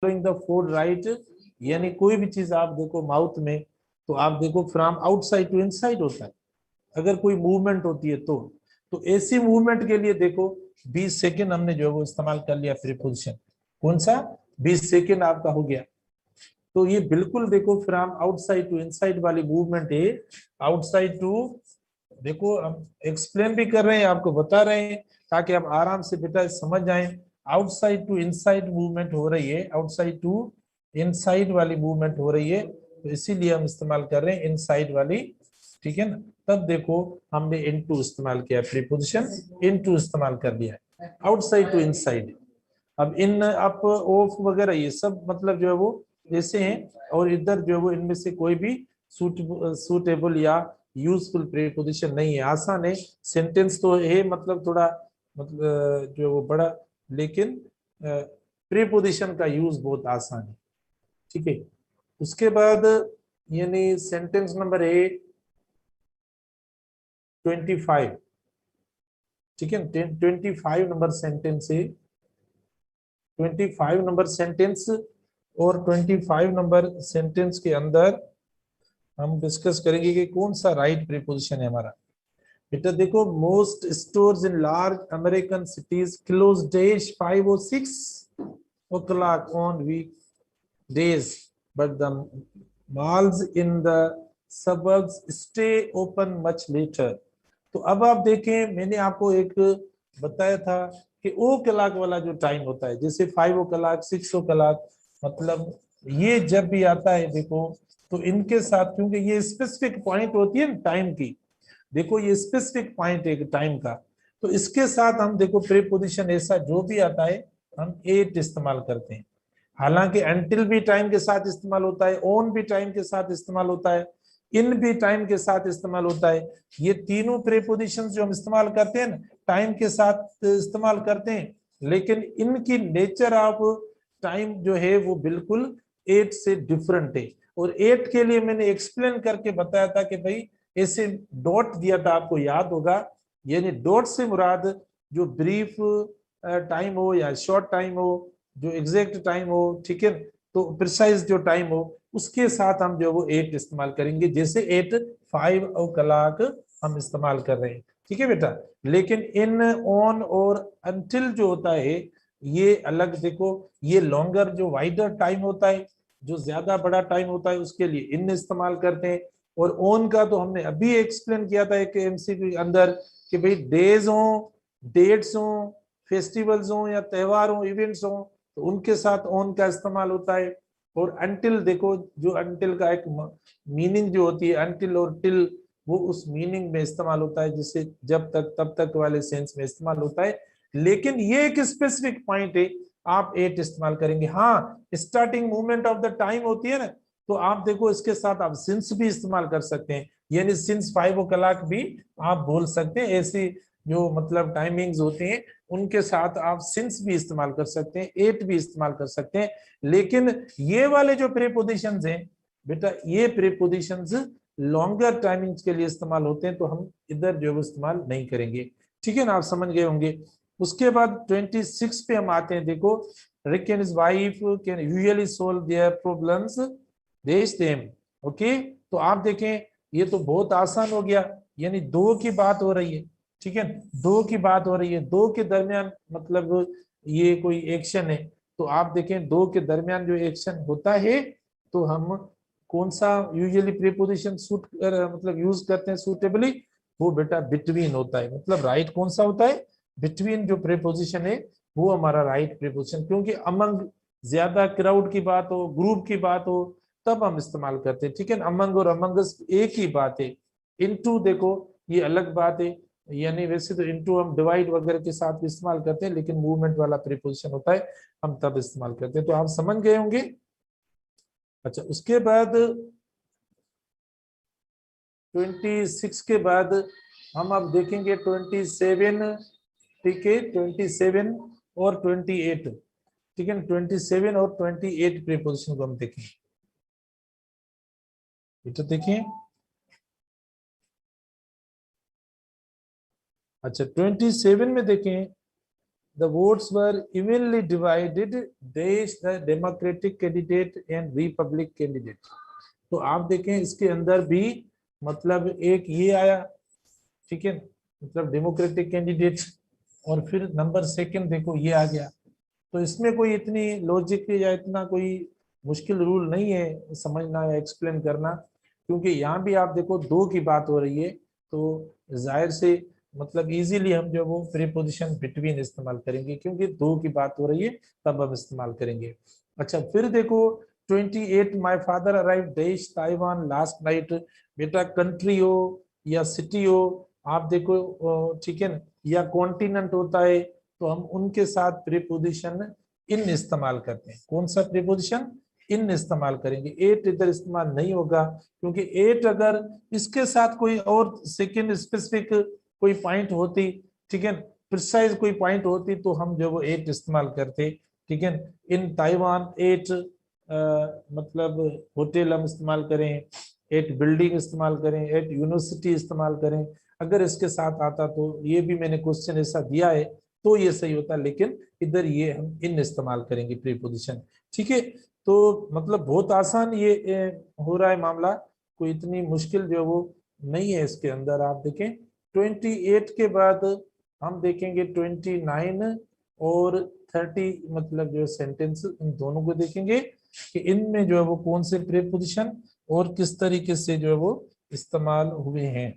The food right, यानी कोई भी चीज आप देखो माउथ में, तो आप देखो फ्रॉम आउटसाइड टू इनसाइड होता है अगर कोई मूवमेंट होती है तो ऐसी मूवमेंट के लिए देखो 20 सेकेंड हमने जो है वो इस्तेमाल कर लिया प्रीपोजिशन। कौन सा? 20 सेकेंड आपका हो गया। तो ये बिल्कुल देखो फ्रॉम आउटसाइड टू इनसाइड वाली मूवमेंट है। आउटसाइड टू, देखो हम एक्सप्लेन भी कर रहे हैं, आपको बता रहे हैं ताकि आप आराम से बेटा समझ जाएं। आउटसाइड टू इनसाइड मूवमेंट हो रही है, आउटसाइड टू इनसाइड वाली मूवमेंट हो रही है, तो इसीलिए हम इस्तेमाल कर रहे हैं इनसाइड वाली, ठीक है ना। तब देखो हमने इनटू इस्तेमाल किया, प्रीपोजिशन इनटू इस्तेमाल कर लिया है, आउटसाइड टू इनसाइड। अब इन, अप, ऑफ वगैरह ये सब मतलब जो है वो ऐसे हैं, और इधर जो है वो इनमें से कोई भी सूटेबल या यूजफुल प्रीपोजिशन नहीं है। आसान है, सेंटेंस तो है मतलब थोड़ा मतलब जो है वो बड़ा, लेकिन प्रीपोजिशन का यूज बहुत आसान है, ठीक है। उसके बाद यानी सेंटेंस नंबर 25, ठीक है। 25 नंबर सेंटेंस है, 25 नंबर सेंटेंस, और 25 नंबर सेंटेंस के अंदर हम डिस्कस करेंगे कि कौन सा राइट प्रीपोजिशन है हमारा। बेटा देखो, most stores in large American cities close days 5 or 6 o'clock on weekdays, but the malls in the suburbs stay open much later। तो अब आप देखें, मैंने आपको एक बताया था कि ओ क्लॉक वाला जो टाइम होता है, जैसे 5 o'clock 6 o'clock, मतलब ये जब भी आता है देखो, तो इनके साथ, क्योंकि ये स्पेसिफिक पॉइंट होती है ना टाइम की, देखो ये स्पेसिफिक पॉइंट है टाइम का, तो इसके साथ हम देखो प्रीपोजिशन ऐसा जो भी आता है हम एट इस्तेमाल करते हैं। हालांकि अनटिल भी टाइम के साथ इस्तेमाल होता है, ऑन भी टाइम के साथ इस्तेमाल होता है, इन भी टाइम के साथ इस्तेमाल होता है। ये तीनों प्रीपोजिशंस जो हम इस्तेमाल करते हैं ना, टाइम के साथ इस्तेमाल करते हैं, लेकिन इनकी नेचर ऑफ टाइम जो है वो बिल्कुल एट से डिफरेंट है। और एट के लिए मैंने एक्सप्लेन करके बताया था कि भाई ऐसे डॉट दिया था, आपको याद होगा, यानी डॉट से मुराद जो ब्रीफ टाइम हो या शॉर्ट टाइम हो, जो एग्जैक्ट टाइम हो, ठीक है, तो प्रिसाइज जो टाइम हो, उसके साथ हम जो वो एट इस्तेमाल करेंगे, जैसे 5 o'clock हम इस्तेमाल कर रहे हैं, ठीक है बेटा। लेकिन इन, ऑन और अनटिल जो होता है ये अलग, देखो ये लॉन्गर जो वाइडर टाइम होता है, जो ज्यादा बड़ा टाइम होता है, उसके लिए इन इस्तेमाल करते हैं। और ऑन का तो हमने अभी एक्सप्लेन किया था एक एमसीक्यू के अंदर कि भाई डेज हो, डेट्स हो, फेस्टिवल्स हो या त्योहार हो, इवेंट्स हो, तो उनके साथ ऑन का इस्तेमाल होता है। और अनटिल देखो, जो अनटिल का एक मीनिंग जो होती है, अनटिल और टिल, वो उस मीनिंग में इस्तेमाल होता है, जिससे जब तक तब तक वाले सेंस में इस्तेमाल होता है। लेकिन ये एक स्पेसिफिक पॉइंट है, आप एट इस्तेमाल करेंगे। हाँ, starting movement of the time होती है ना, तो आप देखो इसके साथ आप सिंस भी इस्तेमाल कर सकते हैं, यानी सिंस 5 o'clock भी आप बोल सकते हैं। ऐसी जो मतलब टाइमिंग्स होती हैं उनके साथ आप सिंस भी इस्तेमाल कर सकते हैं, एट भी इस्तेमाल कर सकते हैं। लेकिन ये वाले जो प्रीपोजिशंस हैं बेटा, ये प्रीपोजिशंस लॉन्गर टाइमिंग्स के लिए इस्तेमाल होते हैं, तो हम इधर जो है इस्तेमाल नहीं करेंगे, ठीक है ना, आप समझ गए होंगे। उसके बाद 26 पे हम आते हैं। देखो, Rick and his wife can usually solve their problems देश देम, ओके। तो आप देखें ये तो बहुत आसान हो गया, यानी दो की बात हो रही है, ठीक है, दो की बात हो रही है, दो के दरमियान मतलब ये कोई एक्शन है, तो आप देखें दो के दरमियान जो एक्शन होता है, तो हम कौन सा यूजुअली प्रीपोजिशन सूट मतलब यूज करते हैं सूटेबली, वो बेटा बिटवीन होता है। मतलब राइट कौन सा होता है? बिटवीन जो प्रीपोजिशन है वो हमारा राइट प्रीपोजिशन, क्योंकि अमंग ज्यादा क्राउड की बात हो, ग्रुप की बात हो, तब हम इस्तेमाल करते हैं, ठीक है। अमंग और अमंगस एक ही बात है। इनटू देखो ये अलग बात है, यानी वैसे तो इनटू हम डिवाइड वगैरह के साथ भी इस्तेमाल करते हैं, लेकिन मूवमेंट वाला प्रीपोजिशन होता है हम तब इस्तेमाल करते हैं, तो आप समझ गए होंगे। अच्छा, उसके बाद 26 के बाद हम अब देखेंगे 27, ठीक है, 27 और 28, ठीक है। 27 और 28 प्रीपोजिशन को हम देखेंगे, ये तो देखिए। अच्छा, 27 में देखें, the votes were evenly divided, देश the democratic candidate and republic candidate. तो आप देखें इसके अंदर भी मतलब एक ये आया, ठीक है, मतलब डेमोक्रेटिक कैंडिडेट, और फिर नंबर सेकंड देखो ये आ गया। तो इसमें कोई इतनी लॉजिक या इतना कोई मुश्किल रूल नहीं है समझना या एक्सप्लेन करना, क्योंकि यहाँ भी आप देखो दो की बात हो रही है, तो जाहिर से मतलब इजीली हम जो वो प्रीपोजिशन बिटवीन इस्तेमाल करेंगे, क्योंकि दो की बात हो रही है तब हम इस्तेमाल करेंगे। अच्छा फिर देखो 28 माय फादर अराइव देश ताइवान लास्ट नाइट। बेटा कंट्री हो या सिटी हो, आप देखो ठीक है ना, या कॉन्टिनेंट होता है तो हम उनके साथ प्रीपोजिशन इन इस्तेमाल करते हैं। कौन सा प्रीपोजिशन? इन इस्तेमाल करेंगे, एट इधर इस्तेमाल नहीं होगा, क्योंकि एट अगर इसके साथ कोई और सेकंड स्पेसिफिक कोई पॉइंट होती, ठीक है, प्रिसाइज कोई पॉइंट होती तो हम जो वो एट इस्तेमाल करते, ठीक है। इन ताइवान एट मतलब होटल हम इस्तेमाल करें, एट बिल्डिंग इस्तेमाल करें, एट यूनिवर्सिटी इस्तेमाल करें, अगर इसके साथ आता तो ये भी मैंने क्वेश्चन ऐसा दिया है तो ये सही होता, लेकिन इधर ये हम इन इस्तेमाल करेंगे प्रीपोजिशन, ठीक है। तो मतलब बहुत आसान ये हो रहा है मामला, कोई इतनी मुश्किल जो वो नहीं है इसके अंदर। आप देखें 28 के बाद हम देखेंगे 29 और 30, मतलब जो सेंटेंस इन दोनों को देखेंगे कि इनमें जो है वो कौन से प्रीपोजिशन और किस तरीके से जो है वो इस्तेमाल हुए हैं।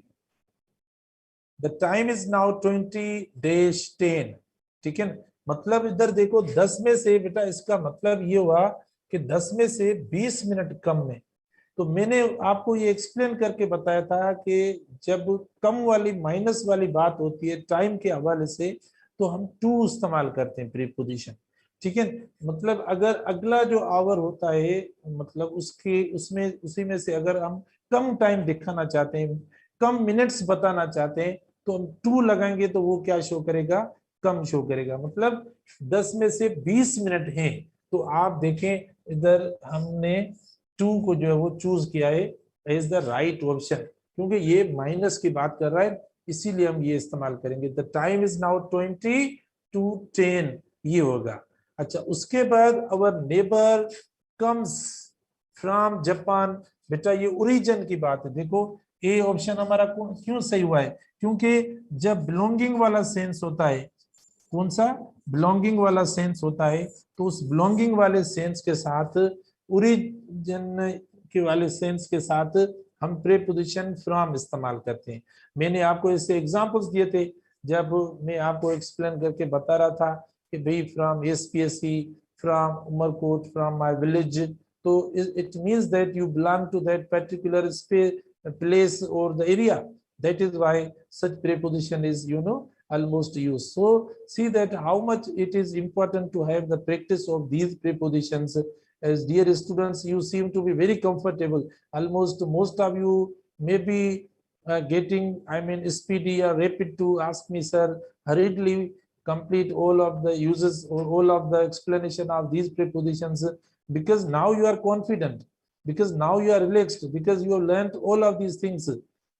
द टाइम इज नाउ 20-10, ठीक है। मतलब इधर देखो 10 में से बेटा इसका मतलब ये हुआ कि 10 में से 20 मिनट कम में। तो मैंने आपको ये एक्सप्लेन करके बताया था कि जब कम वाली माइनस वाली बात होती है टाइम के हवाले से तो हम टू इस्तेमाल करते हैं प्रीपोजिशन, ठीक है। मतलब अगर अगला जो आवर होता है मतलब उसके उसमें उसी में से अगर हम कम टाइम दिखाना चाहते हैं, कम मिनट्स बताना चाहते हैं तो हम टू लगाएंगे तो वो क्या शो करेगा? कम शो करेगा। मतलब 10 में से 20 मिनट हैं तो आप देखें इधर हमने टू को जो है वो चूज किया है एज द राइट ऑप्शन, क्योंकि ये माइनस की बात कर रहा है इसीलिए हम ये इस्तेमाल करेंगे। द टाइम इज नाउ 20-10 ये होगा। अच्छा उसके बाद अवर नेबर कम्स फ्रॉम जापान। बेटा ये ओरिजिन की बात है, देखो ए ऑप्शन हमारा क्यों सही हुआ है? क्योंकि जब बिलोंगिंग वाला सेंस होता है, कौन सा बिलोंगिंग वाला सेंस होता है, तो उस बिलोंगिंग वाले सेंस के साथ ओरिजिन के वाले सेंस के साथ हम प्रीपोजिशन फ्रॉम इस्तेमाल करते हैं। मैंने आपको इससे एग्जांपल्स दिए थे जब मैं आपको एक्सप्लेन करके बता रहा था कि भाई from SPSC, from Umarkot, from my village, तो it means that you belong to that particular place or the area. That is why such preposition is almost used. So see that how much it is important to have the practice of these prepositions. As dear students, you seem to be very comfortable. Almost most of you may be getting, I mean, speedy or rapid to ask me, sir, hurriedly complete all of the uses or all of the explanation of these prepositions, because now you are confident, because now you are relaxed, because you have learned all of these things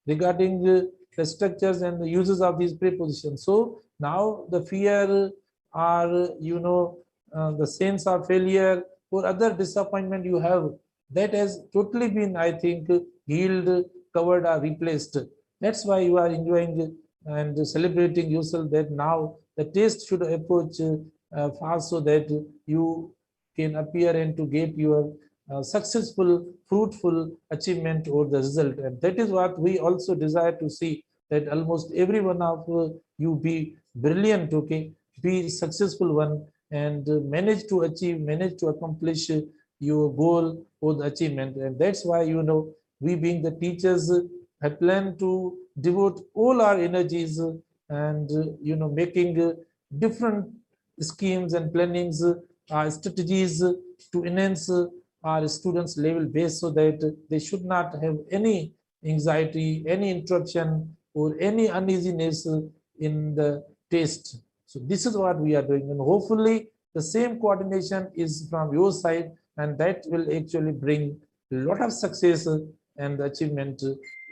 regarding the structures and the uses of these prepositions. So now the fear or the sense of failure or other disappointment you have, that has totally been, I think, healed, covered or replaced. That's why you are enjoying and celebrating yourself that now the test should approach fast so that you can appear and to get your successful, fruitful achievement or the result. And that is what we also desire to see, that almost every one of you be brilliant, okay, be successful one, and manage to achieve, manage to accomplish your goal or the achievement. And that's why, we being the teachers have planned to devote all our energies and, making different schemes and plannings, strategies to enhance our students level base so that they should not have any anxiety, any interruption or any uneasiness in the test. So this is what we are doing, and hopefully the same coordination is from your side, and that will actually bring a lot of success and achievement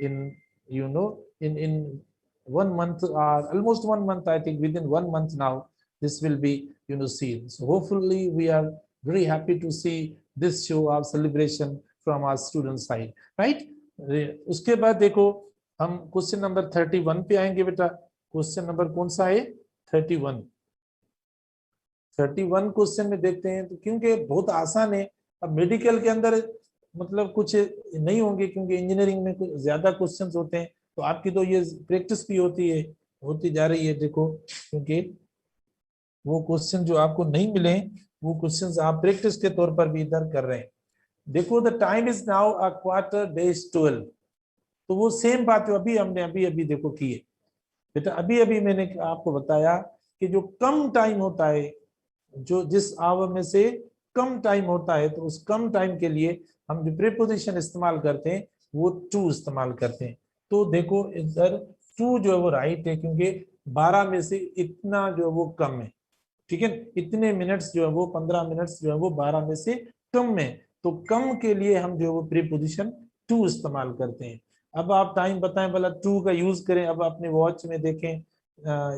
in in 1 month or almost 1 month. I think within 1 month now this will be seen. So hopefully we are very happy to see this show of celebration from our student side, right? उसके बाद देखो हम question number 31 पे आएंगे बेटा। Question number कौन सा है? 31 क्वेश्चन में देखते हैं, तो क्योंकि बहुत आसान है। अब मेडिकल के अंदर मतलब कुछ नहीं होंगे, क्योंकि इंजीनियरिंग में कुछ ज्यादा क्वेश्चंस होते हैं, तो आपकी तो ये प्रैक्टिस भी होती जा रही है। देखो, क्योंकि वो क्वेश्चन जो आपको नहीं मिले, वो क्वेश्चंस आप प्रैक्टिस के तौर पर भी इधर कर रहे हैं। देखो, द टाइम इज नाउ 12:15। तो वो सेम बात जो हमने अभी देखो की है बेटा। अभी मैंने आपको बताया कि जो कम टाइम होता है, जो जिस आवर में से कम टाइम होता है, तो उस कम टाइम के लिए हम जो प्रीपोजिशन इस्तेमाल करते हैं वो टू इस्तेमाल करते हैं। तो देखो इधर टू जो है वो राइट है, क्योंकि 12 में से इतना जो है वो कम है, ठीक है। इतने मिनट्स जो है वो 15 मिनट्स जो है वो 12 में से कम है, तो कम के लिए हम जो है वो प्रीपोजिशन टू इस्तेमाल करते हैं। अब आप टाइम बताएं भला टू का यूज करें। अब अपने वॉच में देखें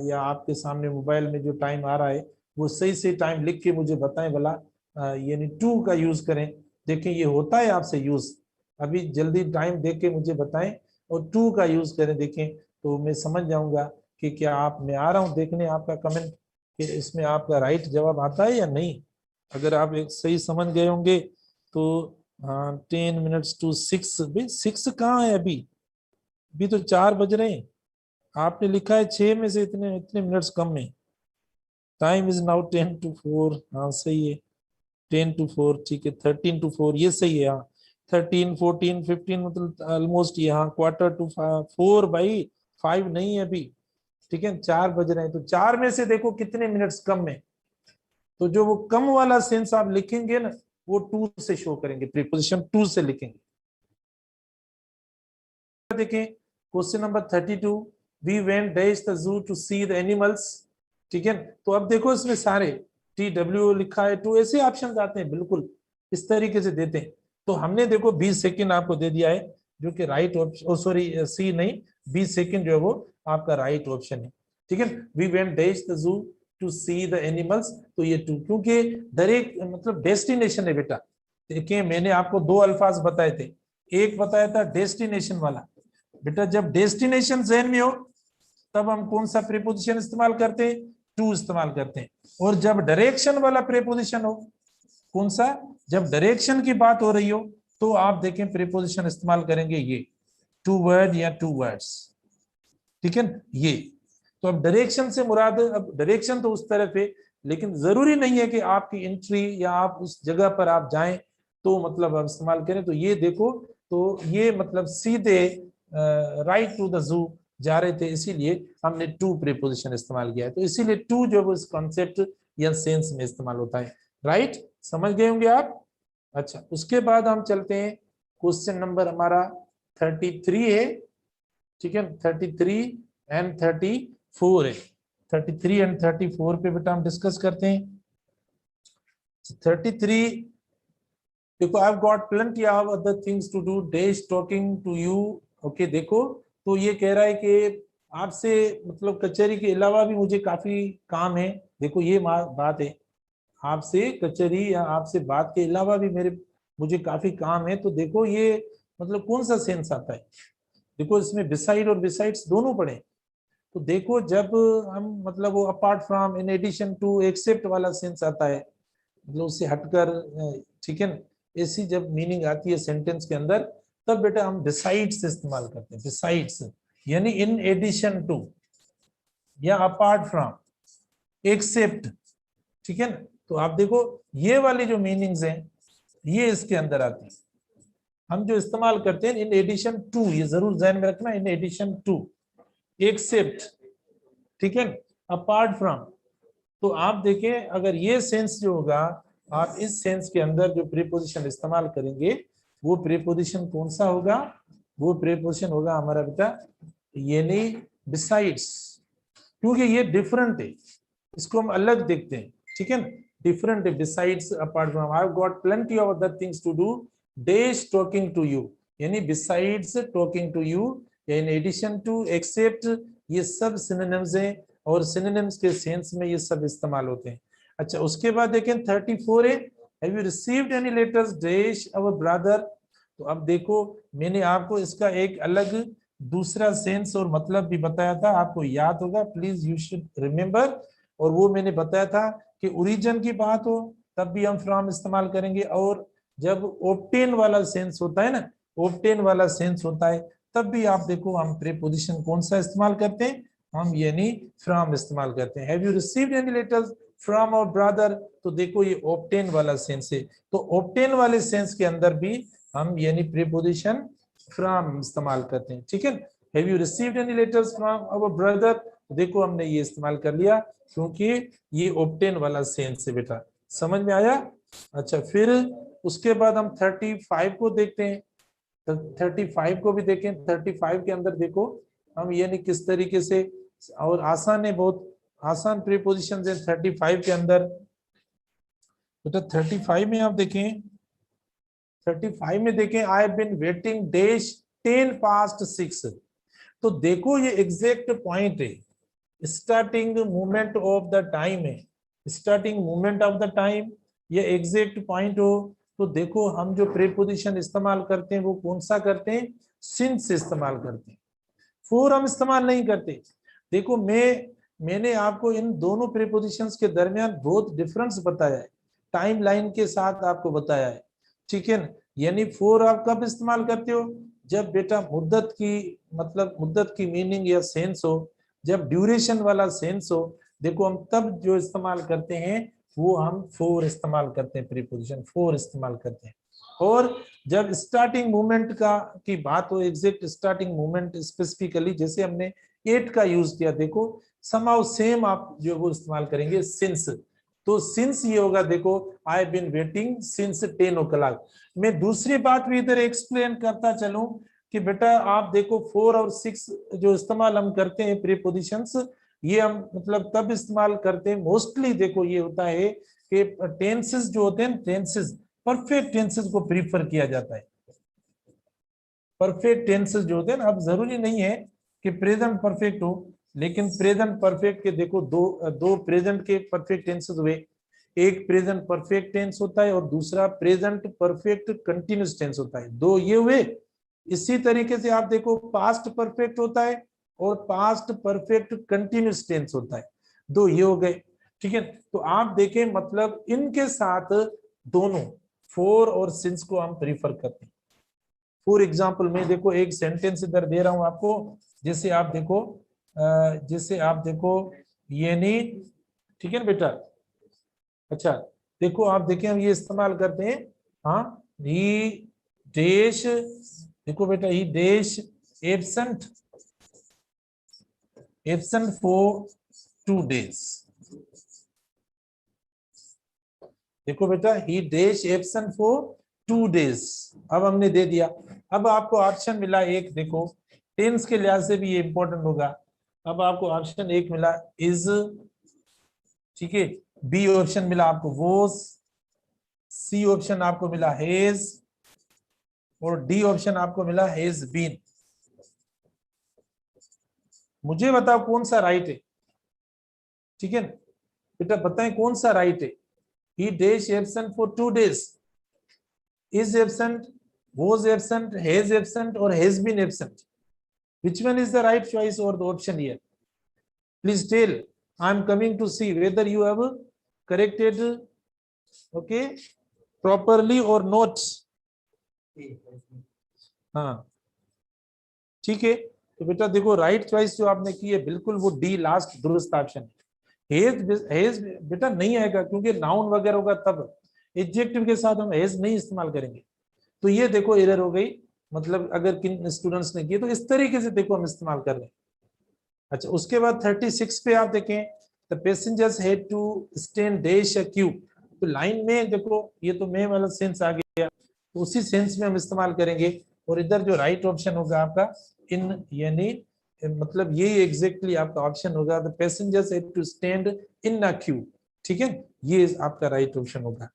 या आपके सामने मोबाइल में जो टाइम आ रहा है वो सही से टाइम लिख के मुझे बताएं भला, यानी टू का यूज करें। देखें ये होता है आपसे यूज, अभी जल्दी टाइम देख के मुझे बताएं और टू का यूज करें। देखें तो मैं समझ जाऊंगा कि क्या आप, मैं आ रहा हूं देखने आपका कमेंट कि इसमें आपका राइट जवाब आता है या नहीं। अगर आप एक सही समझ गए होंगे तो 10 मिनट्स टू 6। भाई 6 कहाँ है? अभी तो 4 बज रहे हैं। आपने लिखा है 6 में से इतने मिनट्स कम है। Time is now 10 to 4। हाँ सही है, 10 to 4, ठीक है। 13 to 4 ये सही है। हाँ 13, 14, 15 मतलब ऑलमोस्ट यहाँ Q4 भाई, 5 नहीं है अभी, ठीक है। 4 बज रहे हैं, तो 4 में से देखो कितने मिनट्स कम है, तो जो वो कम वाला सेंस आप लिखेंगे ना वो टू से शो करेंगे, प्रीपोजिशन टू से लिखेंगे। देखें question number 32, we went dash the zoo to see the animals, ठीक है। तो अब देखो इसमें सारे TW लिखा है, टू ऐसे ऑप्शन आते हैं, बिल्कुल इस तरीके से देते हैं। तो हमने देखो 20 सेकंड आपको दे दिया है, जो कि राइट ऑप्शन, सॉरी सी नहीं, 20 सेकंड जो है वो आपका राइट ऑप्शन है, ठीक है। We went dash the zoo to see the animals, तो ये टू, क्योंकि डायरेक्ट मतलब डेस्टिनेशन है बेटा। देखिए मैंने आपको दो अल्फाज बताए थे, एक बताया था डेस्टिनेशन वाला। बेटा जब डेस्टिनेशन ज़हन में हो तब हम कौन सा प्रीपोजिशन इस्तेमाल करते हैं? टू इस्तेमाल करते हैं। और जब डायरेक्शन वाला प्रीपोजिशन हो, कौन सा? जब डायरेक्शन की बात हो रही हो तो आप देखें प्रीपोजिशन इस्तेमाल करेंगे ये टू वर्ड या टू वर्ड्स, ठीक है। ये तो अब डायरेक्शन से मुराद, अब डायरेक्शन तो उस तरफ है, लेकिन जरूरी नहीं है कि आपकी एंट्री या आप उस जगह पर आप जाएं तो मतलब आप इस्तेमाल करें। तो ये देखो, तो ये मतलब सीधे राइट टू द जू जा रहे थे, इसीलिए हमने टू प्रीपोजिशन इस्तेमाल किया है। तो इसीलिए टू जो है इस कॉन्सेप्ट या सेंस में इस्तेमाल होता है, राइट? समझ गए होंगे आप। अच्छा, उसके बाद हम चलते हैं, क्वेश्चन नंबर हमारा 33 है, ठीक है। 33 एंड 34 है। 33 एंड 34 पे बेटा हम डिस्कस करते हैं। 33 देखो, I've got plenty of other things to do, days talking to you, okay. देखो तो ये कह रहा है कि आपसे मतलब कचहरी के अलावा भी मुझे काफी काम है। देखो ये बात है, आपसे कचहरी या आपसे बात के अलावा भी मुझे काफी काम है। तो देखो ये मतलब कौन सा सेंस आता है? देखो इसमें बिसाइड और बिसाइड्स दोनों पड़े। तो देखो जब हम मतलब वो apart from, in addition to, except वाला सेंस आता है, मतलब उससे हटकर, ठीक है, ऐसी जब मीनिंग आती है सेंटेंस के अंदर, तब बेटा हम बिसाइड्स इस्तेमाल करते हैं। बिसाइड्स यानी इन एडिशन टू या अपार्ट फ्रॉम, एक्सेप्ट, ठीक है ना। तो आप देखो ये वाली जो मीनिंग्स हैं ये इसके अंदर आती है। हम जो इस्तेमाल करते हैं इन एडिशन टू, ये जरूर ध्यान में रखना, इन एडिशन टू, एक्सेप्ट, ठीक है, अपार्ट फ्रॉम। तो आप देखें अगर ये सेंस जो होगा, आप इस सेंस के अंदर जो प्रीपोजिशन इस्तेमाल करेंगे वो प्रीपोजिशन कौन सा होगा? वो प्रीपोजिशन होगा हमारा बेटा यानी बिसाइड्स, क्योंकि ये डिफरेंट है, इसको हम अलग देखते हैं, ठीक है। डिफरेंट है, besides, apart from, I have got plenty of other things to do, days talking to you, यानी बिसाइड्स टॉकिंग टू यू या इन एडिशन टू, एक्सेप्ट, ये सब सिनोनिम्स हैं और सिनोनिम्स के सेंस में ये सब इस्तेमाल होते हैं। अच्छा, उसके बाद देखें 34 है, have you received any letters dash our brother. तो अब देखो मैंने आपको इसका एक अलग दूसरा सेंस और मतलब भी बताया था, आपको याद होगा, प्लीज यू शुड रिमेम्बर। और वो मैंने बताया था कि ओरिजिन की बात हो तब भी हम फ्रॉम इस्तेमाल करेंगे, और जब ऑब्टेन वाला सेंस होता है ना, ऑब्टेन वाला सेंस होता है, तब भी आप देखो हम प्रीपोजिशन कौन सा इस्तेमाल करते हैं, हम यानी फ्रॉम इस्तेमाल करते हैं। Have you received any letters from our brother, तो देखो ये ऑब्टेन वाला सेंस है, तो ऑब्टेन वाले सेंस के अंदर भी हम यानी प्रीपोजिशन फ्रॉम इस्तेमाल करते हैं। ठीक है, have you received any letters from our brother, देखो हमने ये इस्तेमाल कर लिया क्योंकि ये ऑब्टेन वाला सेंस है बेटा, समझ में आया। अच्छा, फिर उसके बाद हम 35 को देखते हैं, तो 35 को भी देखें। 35 के अंदर देखो हम यानी किस तरीके से, और आसान है, बहुत आसान प्रीपोजिशन है 35 के अंदर। बेटा 35 में आप देखें, 35 में देखें, I have been waiting dash 10 past 6। तो देखो ये एग्जैक्ट पॉइंट है, starting movement of the time है, starting movement of the time, ये एग्जैक्ट पॉइंट हो। तो देखो हम जो प्रीपोजिशन इस्तेमाल करते हैं वो कौन सा करते हैं, सिंस इस्तेमाल करते हैं, फोर हम इस्तेमाल नहीं करते। देखो मैंने आपको इन दोनों प्रीपोजिशंस के दरमियान बहुत डिफरेंस बताया है, टाइम लाइन के साथ आपको बताया है। ठीक है, यानी फोर आप कब इस्तेमाल करते हो, जब बेटा मुद्दत की, मतलब मुद्दत की मीनिंग या सेंस हो, जब ड्यूरेशन वाला सेंस हो, देखो हम तब जो इस्तेमाल करते हैं वो हम फोर इस्तेमाल करते हैं, प्रीपोजिशन फोर इस्तेमाल करते हैं। और जब स्टार्टिंग मूवमेंट का की बात हो, एग्जैक्ट स्टार्टिंग मूवमेंट स्पेसिफिकली, जैसे हमने 8 का यूज किया, देखो समाउ सेम आप जो वो इस्तेमाल करेंगे सिंस। तो सिंस ये होगा, देखो I been waiting since 10 o'clock। मैं दूसरी बात भी इधर एक्सप्लेन करता चलूं कि बेटा आप देखो 4 और 6 जो इस्तेमाल हम करते हैं प्रीपोजिशंस, ये हम मतलब तब इस्तेमाल करते हैं मोस्टली, देखो ये होता है कि टेंसेस जो होते हैं, टेंसेस परफेक्ट टेंसेस को प्रीफर किया जाता है। परफेक्ट टेंसेस जो होते हैं ना, अब जरूरी नहीं है कि प्रेजेंट परफेक्ट हो, लेकिन प्रेजेंट परफेक्ट के देखो दो प्रेजेंट के परफेक्ट टेंसेस हुए, एक प्रेजेंट परफेक्ट टेंस होता है और दूसरा प्रेजेंट परफेक्ट कंटिन्यूअस टेंस होता है, दो ये हुए। इसी तरीके से आप देखो पास्ट परफेक्ट होता है और पास्ट परफेक्ट कंटिन्यूअस टेंस होता है, दो ये हो गए। ठीक है, तो आप देखें मतलब इनके साथ दोनों फोर और सिंस को हम प्रीफर करते हैं। फॉर एग्जाम्पल मैं देखो एक सेंटेंस इधर दे रहा हूं आपको, जैसे आप देखो जैसे आप देखो ये नहीं, ठीक है ना बेटा। अच्छा देखो आप देखें हम ये इस्तेमाल करते हैं, हाँ, ही देश, देखो बेटा ही देश एब्सेंट, एब्सेंट फॉर 2 days। देखो बेटा ही देश एब्सेंट फॉर 2 days, अब हमने दे दिया। अब आपको ऑप्शन मिला एक, देखो टेंस के लिहाज से भी ये इंपॉर्टेंट होगा। अब आपको ऑप्शन एक मिला इज, ठीक है, बी ऑप्शन मिला आपको वॉज, सी ऑप्शन आपको मिला हैज, और डी ऑप्शन आपको मिला हैज बीन। मुझे बताओ कौन सा राइट है, ठीक है बेटा, बताएं कौन सा राइट है। ही dash absent for 2 days, is absent, was absent, has absent, or has been absent. Which one is the right choice or the option here? Please tell. I am coming to see whether you have corrected, okay, properly or not. हाँ ठीक है, तो बेटा देखो right choice जो आपने की है बिल्कुल वो डी लास्ट दुरुस्त ऑप्शन है। हेज बेटा नहीं आएगा क्योंकि नाउन वगैरह होगा तब, एडजेक्टिव के साथ हम हेज नहीं इस्तेमाल करेंगे। तो ये देखो एरर हो गई, मतलब अगर किन स्टूडेंट्स ने किए तो इस तरीके से देखो हम इस्तेमाल कर रहे हैं। अच्छा उसके बाद 36 पे आप देखें, the passengers had to stand dash a queue. तो लाइन में देखो ये तो मे वाला सेंस आ गया, तो उसी सेंस में हम इस्तेमाल करेंगे। और इधर जो राइट ऑप्शन होगा आपका इन, यानी मतलब ये एग्जैक्टली आपका ऑप्शन होगा, the passengers had to stand in a queue. ठीक है, ये आपका राइट ऑप्शन होगा।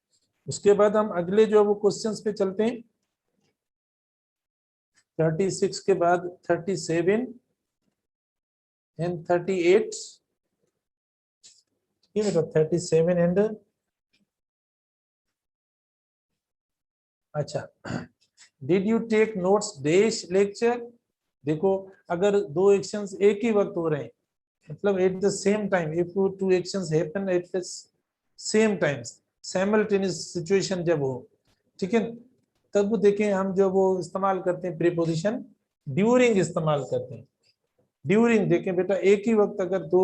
उसके बाद हम अगले जो वो क्वेश्चंस पे चलते हैं। 36 के बाद 37 एंड 38। ये बेटा 37 एंड अच्छा did you take notes dash lecture. देखो अगर दो एक्शंस एक ही वक्त हो रहे हैं मतलब at the same time, if two actions happen at the same times, simultaneous situation जब हो, ठीक है, तब देखें हम जो वो इस्तेमाल करते हैं प्रीपोजिशन ड्यूरिंग इस्तेमाल करते हैं। ड्यूरिंग देखें बेटा एक ही वक्त अगर दो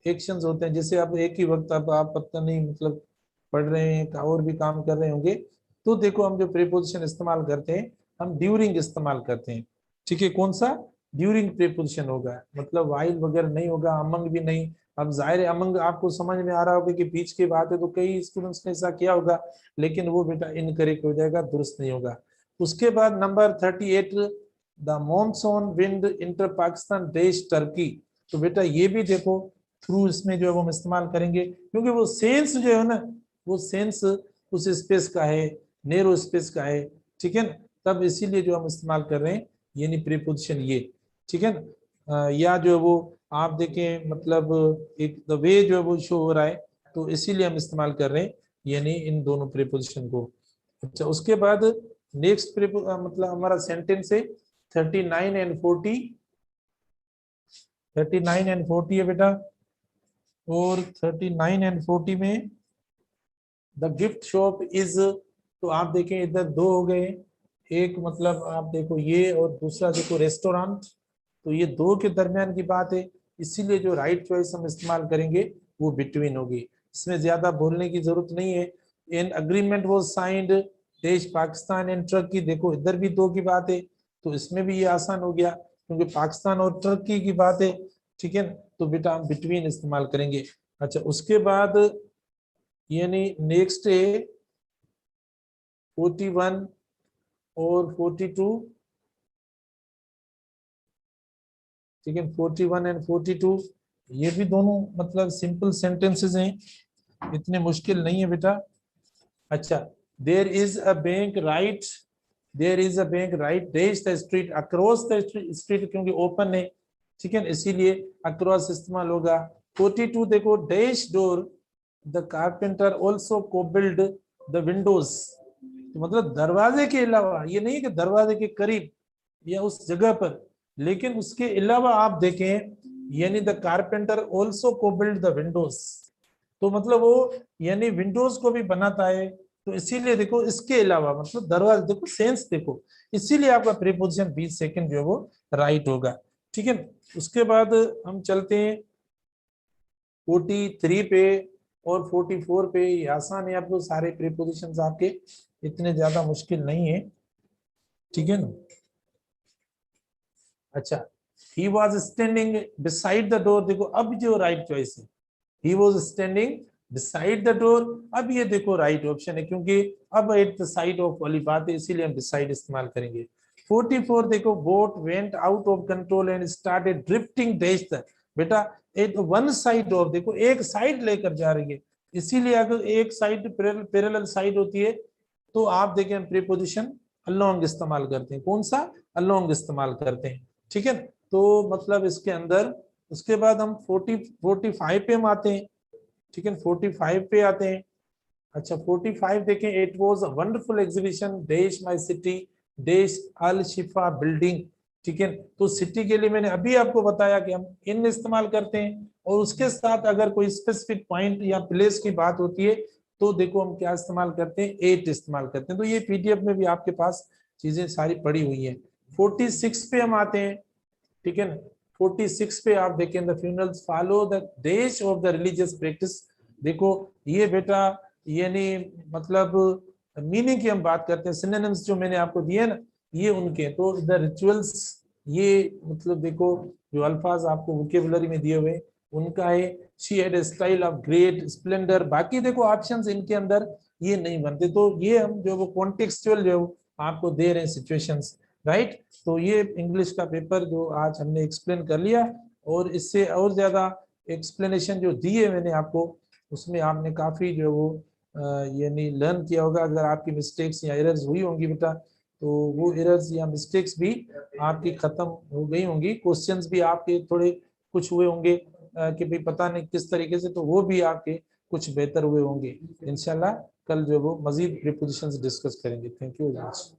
एक्शंस होते हैं, जैसे आप एक ही वक्त अब आप पता नहीं मतलब पढ़ रहे हैं और भी काम कर रहे होंगे, तो देखो हम जो प्रीपोजिशन इस्तेमाल करते हैं हम ड्यूरिंग इस्तेमाल करते हैं। ठीक है, कौन सा ड्यूरिंग प्रीपोजिशन होगा, मतलब वाइल वगैरह नहीं होगा, अमंग भी नहीं। अब जाहिर है अमंग आपको समझ में आ रहा होगा कि बीच की बात है, तो कई स्टूडेंट्स ने ऐसा किया होगा, लेकिन वो बेटा इनकरेक्ट हो जाएगा, दुरुस्त नहीं होगा। उसके बाद number 38 the monsoon wind inter Pakistan देश टर्की। तो बेटा ये भी देखो थ्रू इसमें जो है वो हम इस्तेमाल करेंगे, क्योंकि वो सेंस जो है ना वो सेंस उस स्पेस का है, नेरो स्पेस का है, ठीक है ना, तब इसीलिए जो हम इस्तेमाल कर रहे हैं यानी प्रीपोजिशन ये, ठीक है ना। या जो है वो आप देखें मतलब एक द वे जो है वो शो हो रहा है, तो इसीलिए हम इस्तेमाल कर रहे हैं यानी इन दोनों प्रीपोजिशन को। अच्छा उसके बाद नेक्स्ट मतलब हमारा सेंटेंस है 39 एंड 40, 39 एंड 40 है बेटा, और 39 एंड 40 में द गिफ्ट शॉप इज, तो आप देखें इधर दो हो गए, एक मतलब आप देखो ये और दूसरा देखो रेस्टोरेंट, तो ये दो के दरमियान की बात है, इसीलिए जो राइट चॉइस हम इस्तेमाल करेंगे वो बिटवीन होगी, इसमें ज्यादा बोलने की जरूरत नहीं है। एन अग्रीमेंट वाज साइंड देश पाकिस्तान एंड टर्की, देखो इधर भी दो की बात है, तो इसमें भी ये आसान हो गया क्योंकि पाकिस्तान और टर्की की बात है, ठीक है, तो बेटा हम बिटवीन इस्तेमाल करेंगे। अच्छा उसके बाद यानी नेक्स्ट है 41 और 42, ठीक है, 41 एंड 42 ये भी दोनों मतलब सिंपल सेंटेंसेस हैं, इतने मुश्किल नहीं है बेटा। अच्छा there is a bank right, there is a bank right dash the street, across the street क्योंकि ओपन है, ठीक है, इसीलिए अक्रॉस इस्तेमाल होगा। 42 देखो dash door the carpenter also cobuilt the windows, तो मतलब दरवाजे के अलावा, ये नहीं कि दरवाजे के करीब या उस जगह पर, लेकिन उसके अलावा आप देखें यानी the carpenter also cobuilt the windows, तो मतलब वो यानी विंडोज को भी बनाता है, तो इसीलिए देखो इसके अलावा मतलब दरवाजा देखो सेंस देखो, इसीलिए आपका प्रीपोजिशन 20 सेकंड जो है वो राइट होगा, ठीक है। उसके बाद हम चलते हैं 43 पे और 44 पे, ये आसान है, आपको सारे प्रीपोजिशंस आपके इतने ज्यादा मुश्किल नहीं है, ठीक है ना। अच्छा he was standing beside the door, देखो अब जो राइट चॉइस है he was standing beside the door, अब ये देखो राइट ऑप्शन है क्योंकि अब एट द साइड ऑफ वाली बात है, इसीलिए हम बिसाइड इस्तेमाल करेंगे। 44 देखो boat went out of control and started drifting dash the, बेटा एक वन साइड ऑफ, देखो एक साइड लेकर जा रही है, इसीलिए अगर एक साइड पैरेलल साइड होती है तो आप देखें हम प्रीपोजिशन अलोंग इस्तेमाल करते हैं, कौन सा अलोंग इस्तेमाल करते हैं, ठीक है, तो मतलब इसके अंदर। उसके बाद हम 45 पे हम आते हैं, ठीक है, 45 पे आते हैं। अच्छा 45 देखें, it was a wonderful exhibition देश माय सिटी देश अल शिफा बिल्डिंग, ठीक है, तो सिटी के लिए मैंने अभी आपको बताया कि हम इन इस्तेमाल करते हैं, और उसके साथ अगर कोई स्पेसिफिक पॉइंट या प्लेस की बात होती है तो देखो हम क्या इस्तेमाल करते हैं, एट इस्तेमाल करते हैं, तो ये पीडीएफ में भी आपके पास चीजें सारी पड़ी हुई है। 46 पे हम आते हैं, ठीक है ना, 46 पे आप देखें the funerals follow the days of the religious practice, देखो ये बेटा यानी मतलब मीनिंग की हम बात करते हैं, सिनोनिम्स जो मैंने आपको दिए ना ये उनके, तो द रिचुअल्स ये मतलब देखो जो अल्फाज आपको वोकेबुलरी में दिए हुए उनका है। She had a style of great Splendor, बाकी देखो ऑप्शंस इनके अंदर ये नहीं बनते, तो ये हम जो वो कॉन्टेक्सचुअल जो आपको दे रहे हैं सिचुएशंस, राइट। तो ये इंग्लिश का पेपर जो आज हमने एक्सप्लेन कर लिया, और इससे और ज्यादा एक्सप्लेनेशन जो दी है मैंने आपको उसमें आपने काफी जो वो यानी लर्न किया होगा। अगर आपकी मिस्टेक्स या एरर्स हुई होंगी बेटा तो वो एरर्स या मिस्टेक्स भी आपकी खत्म हो गई होंगी, क्वेश्चंस भी आपके थोड़े कुछ हुए होंगे कि भाई पता नहीं किस तरीके से, तो वो भी आपके कुछ बेहतर हुए होंगे। इंशाल्लाह कल जो वो मजीद प्रीपोजिशंस डिस्कस करेंगे। Thank you very much.